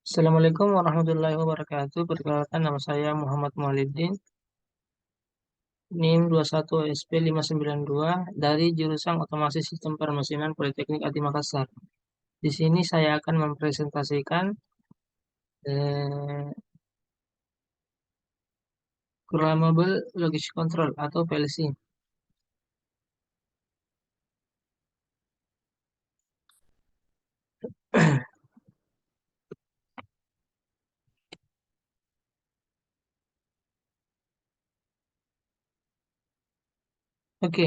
Assalamualaikum warahmatullahi wabarakatuh. Perkenalkan nama saya Muhammad Maulidin, NIM 21SP592 dari jurusan Otomasi Sistem Permesinan Politeknik Adi Makassar. Di sini saya akan mempresentasikan eh, Programmable Logic Control atau PLC. Oke,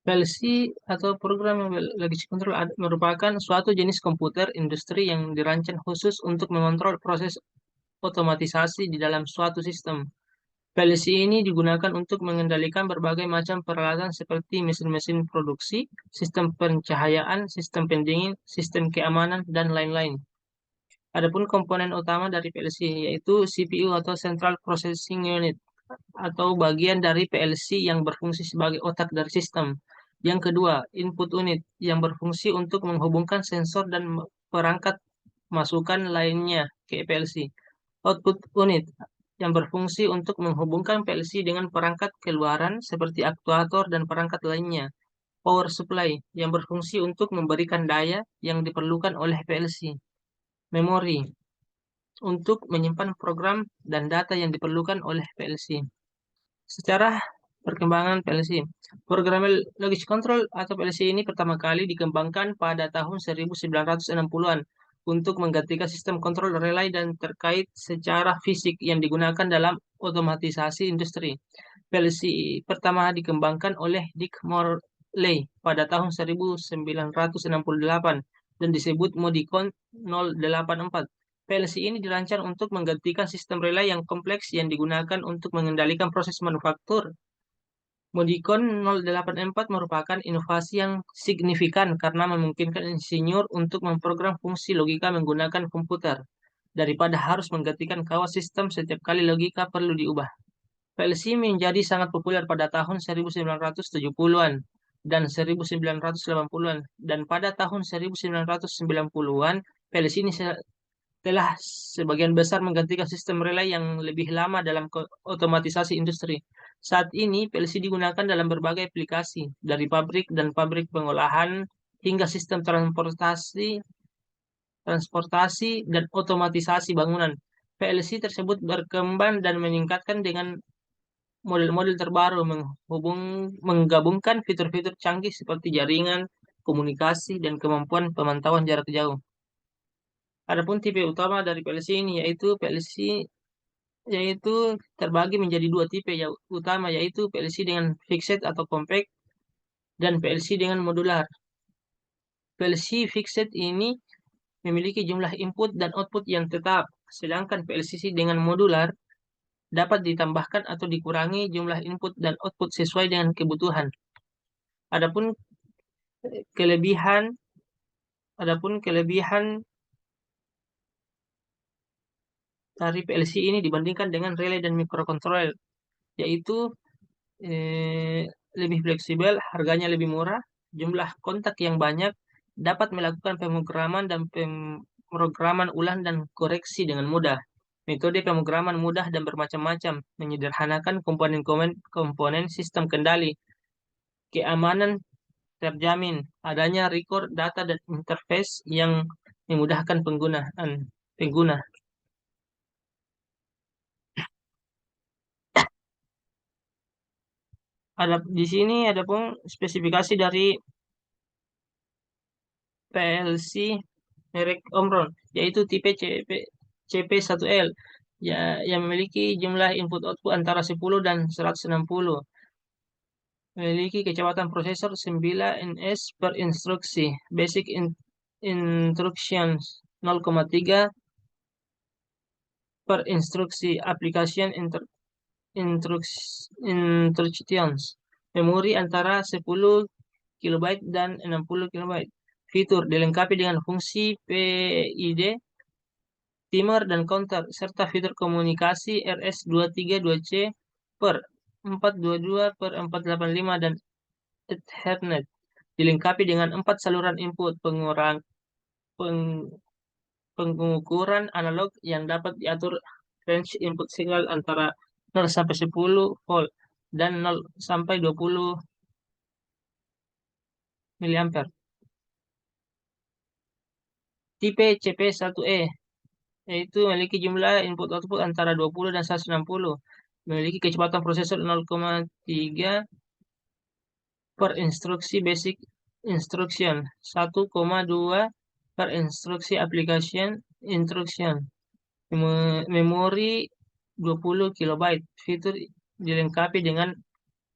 PLC atau Programmable Logic Control merupakan suatu jenis komputer industri yang dirancang khusus untuk mengontrol proses otomatisasi di dalam suatu sistem. PLC ini digunakan untuk mengendalikan berbagai macam peralatan seperti mesin-mesin produksi, sistem pencahayaan, sistem pendingin, sistem keamanan, dan lain-lain. Adapun komponen utama dari PLC yaitu CPU atau Central Processing Unit atau bagian dari PLC yang berfungsi sebagai otak dari sistem. Yang kedua, input unit yang berfungsi untuk menghubungkan sensor dan perangkat masukan lainnya ke PLC. Output unit yang berfungsi untuk menghubungkan PLC dengan perangkat keluaran seperti aktuator dan perangkat lainnya. Power supply yang berfungsi untuk memberikan daya yang diperlukan oleh PLC. Memori untuk menyimpan program dan data yang diperlukan oleh PLC. Secara perkembangan PLC, Programmable Logic Control atau PLC ini pertama kali dikembangkan pada tahun 1960-an untuk menggantikan sistem kontrol relay dan terkait secara fisik yang digunakan dalam otomatisasi industri. PLC pertama dikembangkan oleh Dick Morley pada tahun 1968 dan disebut Modicon 084. PLC ini dirancang untuk menggantikan sistem relay yang kompleks yang digunakan untuk mengendalikan proses manufaktur. Modicon 084 merupakan inovasi yang signifikan karena memungkinkan insinyur untuk memprogram fungsi logika menggunakan komputer, daripada harus menggantikan kawat sistem setiap kali logika perlu diubah. PLC menjadi sangat populer pada tahun 1970-an dan 1980-an, dan pada tahun 1990-an, PLC ini telah sebagian besar menggantikan sistem relay yang lebih lama dalam otomatisasi industri. Saat ini, PLC digunakan dalam berbagai aplikasi, dari pabrik dan pabrik pengolahan hingga sistem transportasi dan otomatisasi bangunan. PLC tersebut berkembang dan meningkatkan dengan model-model terbaru menggabungkan fitur-fitur canggih seperti jaringan, komunikasi, dan kemampuan pemantauan jarak jauh. Adapun tipe utama dari PLC ini yaitu terbagi menjadi dua tipe yang utama, yaitu PLC dengan fixed atau compact dan PLC dengan modular. PLC fixed ini memiliki jumlah input dan output yang tetap, sedangkan PLC dengan modular dapat ditambahkan atau dikurangi jumlah input dan output sesuai dengan kebutuhan. Adapun kelebihan adapun kelebihan dari PLC ini dibandingkan dengan relay dan microcontroller, yaitu eh, lebih fleksibel, harganya lebih murah, jumlah kontak yang banyak, dapat melakukan pemrograman dan pemrograman ulang dan koreksi dengan mudah. Metode pemrograman mudah dan bermacam-macam, menyederhanakan komponen sistem kendali, keamanan terjamin, adanya record data dan interface yang memudahkan pengguna. Di sini ada pun spesifikasi dari PLC merek Omron, yaitu tipe CP1L, ya, yang memiliki jumlah input output antara 10 dan 160. Memiliki kecepatan prosesor 9 ns per instruksi. Basic instructions 0,3 per instruksi. Application instructions. Memori antara 10 kilobyte dan 60 kilobyte. Fitur dilengkapi dengan fungsi PID, timer dan counter, serta fitur komunikasi RS232C per 422 per 485 dan Ethernet. Dilengkapi dengan 4 saluran input peng- pengukuran analog yang dapat diatur range input signal antara 0 sampai 10 volt dan 0 sampai 20 miliampere. Tipe CP1E yaitu memiliki jumlah input-output antara 20 dan 160, memiliki kecepatan prosesor 0,3 per instruksi basic instruction, 1,2 per instruksi application instruction. Memori 20 kilobyte. Fitur dilengkapi dengan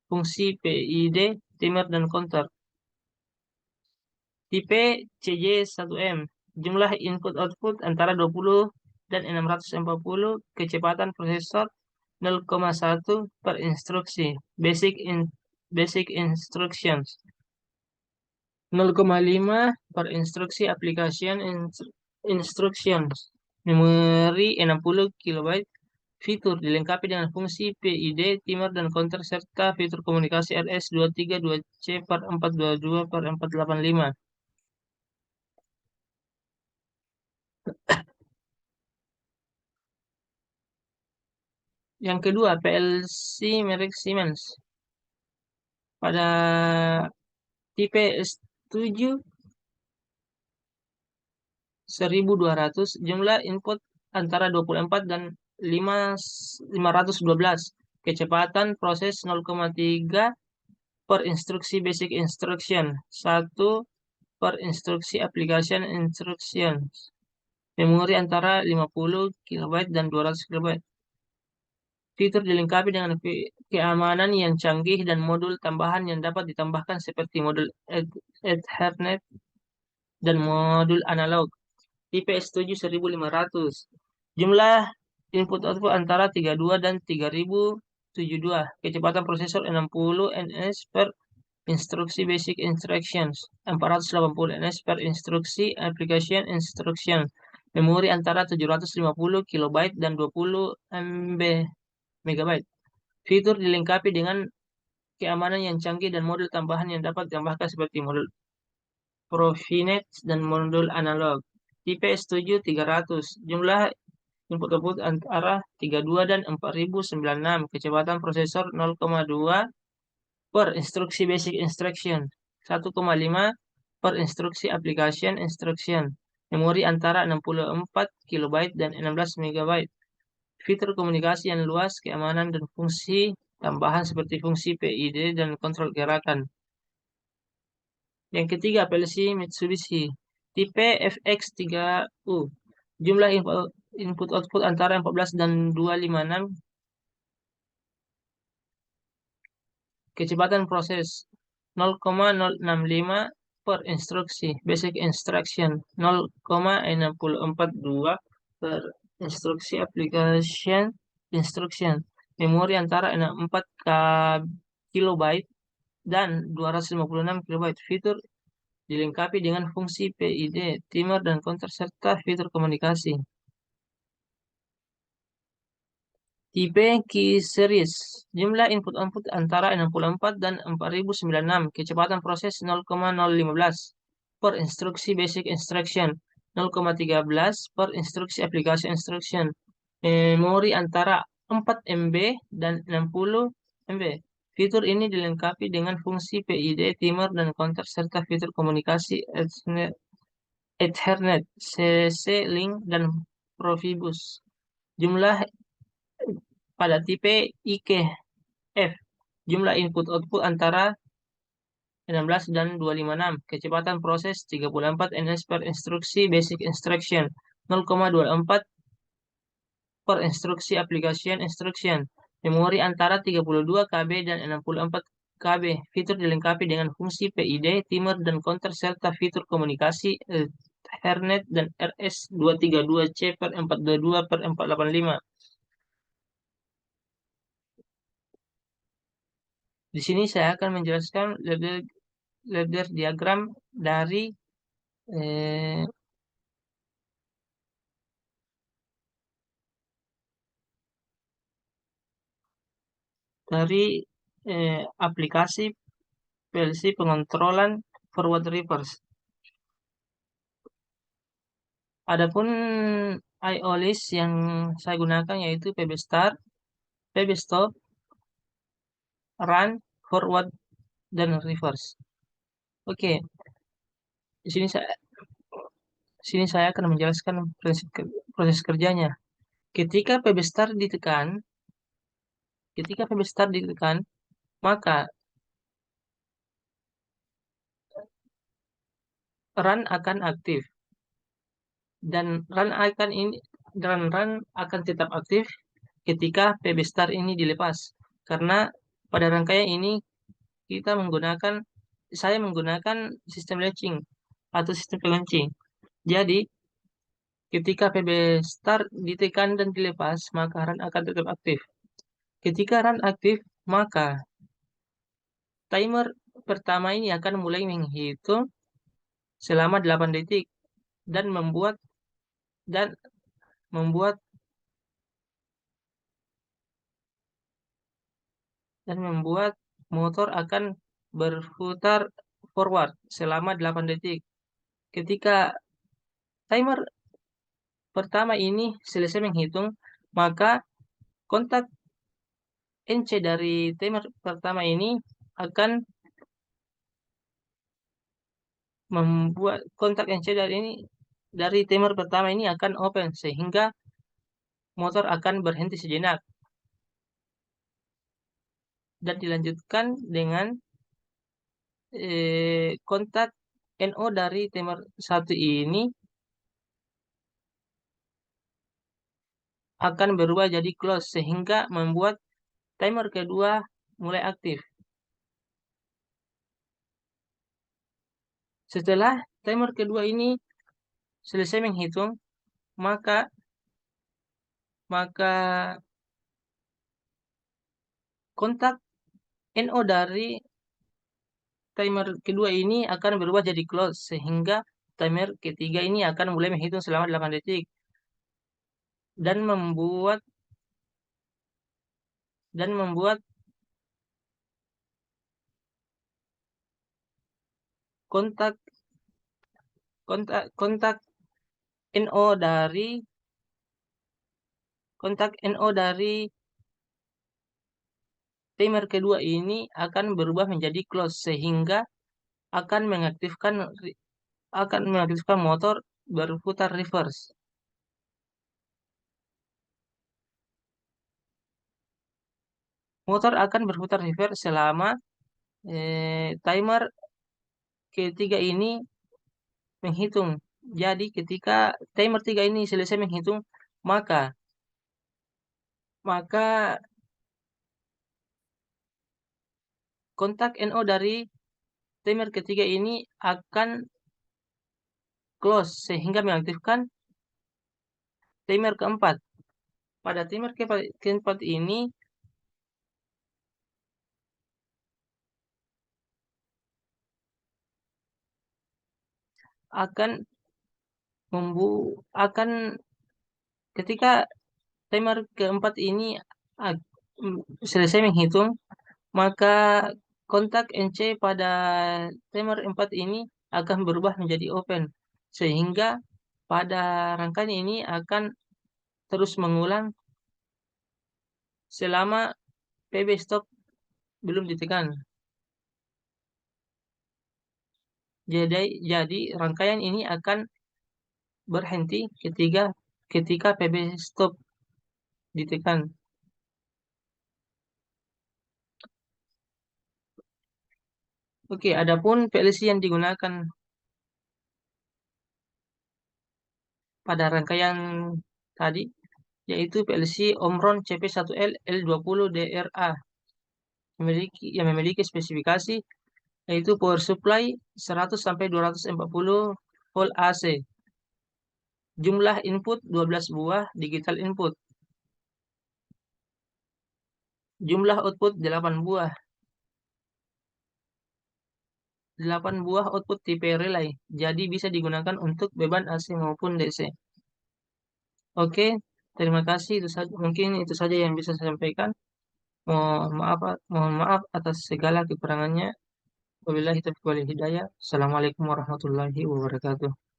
fungsi PID, timer, dan counter. Tipe CJ1M. Jumlah input-output antara 20 dan 640, kecepatan prosesor 0,1 per instruksi. Basic instructions. 0,5 per instruksi application instructions. Memori 60 kilobyte. Fitur dilengkapi dengan fungsi PID, timer, dan counter serta fitur komunikasi RS232C per 422 per 485. Yang kedua, PLC merek Siemens. Pada tipe S7 1200, jumlah input antara 24 dan 512. Kecepatan proses 0,3 per instruksi basic instruction, 1 per instruksi application instructions. Memori antara 50 kilobyte dan 200 kilobyte. Fitur dilengkapi dengan keamanan yang canggih dan modul tambahan yang dapat ditambahkan seperti modul Ethernet dan modul analog. Tipe S7 1500. Jumlah input-output antara 32 dan 3072. Kecepatan prosesor 60 ns per instruksi basic instructions, 480 ns per instruksi application instruction. Memori antara 750 kilobyte dan 20 MB megabyte. Fitur dilengkapi dengan keamanan yang canggih dan modul tambahan yang dapat ditambahkan seperti modul Profinet dan modul analog. Tipe S7 300. Jumlah input-output antara 32 dan 4096. Kecepatan prosesor 0,2 per instruksi basic instruction, 1,5 per instruksi application instruction. Memori antara 64 kilobyte dan 16 megabyte. Fitur komunikasi yang luas, keamanan, dan fungsi tambahan seperti fungsi PID dan kontrol gerakan. Yang ketiga, PLC Mitsubishi. Tipe FX3U. Jumlah input-output antara 14 dan 256. Kecepatan proses 0,065 per instruksi. Basic instruction 0,642 per instruksi application instruction. Memori antara 64 kilobyte dan 256 kilobyte. Fitur dilengkapi dengan fungsi PID, timer, dan counter serta fitur komunikasi. Tipe Key Series. Jumlah input-output antara 64 dan 4096. Kecepatan proses 0,015 per instruksi basic instruction, 0,13 per instruksi aplikasi instruction. Memori antara 4 MB dan 60 MB. Fitur ini dilengkapi dengan fungsi PID, timer, dan counter serta fitur komunikasi Ethernet, CC-Link, dan Profibus. Jumlah pada tipe IKF, jumlah input-output antara 16 dan 256. Kecepatan proses 34 ns per instruksi basic instruction, 0,24 per instruksi application instruction. Memori antara 32 KB dan 64 KB. Fitur dilengkapi dengan fungsi PID, timer, dan counter serta fitur komunikasi Ethernet dan RS232C per 422 per 485. Di sini saya akan menjelaskan ladder diagram eh, dari aplikasi PLC pengontrolan forward reverse. Adapun I/O list yang saya gunakan yaitu PB start, PB stop, run, forward, dan reverse. Oke, di sini saya akan menjelaskan proses kerjanya. Ketika PB start ditekan, maka run akan aktif dan run akan tetap aktif ketika PB start ini dilepas. Karena pada rangkaian ini kita menggunakan saya menggunakan sistem latching atau sistem peluncing. Jadi, ketika PB start ditekan dan dilepas, maka run akan tetap aktif. Ketika run aktif, maka timer pertama ini akan mulai menghitung selama 8 detik dan dan membuat membuat motor akan berputar forward selama 8 detik. Ketika timer pertama ini selesai menghitung, maka kontak NC dari timer pertama ini akan membuat kontak NC dari timer pertama ini akan open sehingga motor akan berhenti sejenak dan dilanjutkan dengan kontak NO dari timer satu ini akan berubah jadi close sehingga membuat timer kedua mulai aktif. Setelah timer kedua ini selesai menghitung, maka maka kontak NO dari timer kedua ini akan berubah jadi close sehingga timer ketiga ini akan mulai menghitung selama 8 detik dan membuat kontak kontak NO dari timer kedua ini akan berubah menjadi close sehingga akan mengaktifkan motor berputar reverse. Motor akan berputar reverse selama timer ketiga ini menghitung. Jadi ketika timer 3 ini selesai menghitung, maka maka kontak NO dari timer ketiga ini akan close sehingga mengaktifkan timer keempat. Pada timer keempat ini akan akan ketika timer keempat ini selesai menghitung, maka kontak NC pada timer 4 ini akan berubah menjadi open sehingga pada rangkaian ini akan terus mengulang selama PB stop belum ditekan. Jadi rangkaian ini akan berhenti ketika PB stop ditekan. Oke, adapun PLC yang digunakan pada rangkaian tadi yaitu PLC Omron CP1L L20DRA yang memiliki spesifikasi yaitu power supply 100 sampai 240 volt AC. Jumlah input 12 buah digital input. Jumlah output 8 buah. 8 buah output tipe relay. Jadi bisa digunakan untuk beban AC maupun DC. Oke, terima kasih. Mungkin itu saja yang bisa saya sampaikan. Mohon maaf atas segala kekurangannya. Wabillahi taufiq wal hidayah. Assalamualaikum warahmatullahi wabarakatuh.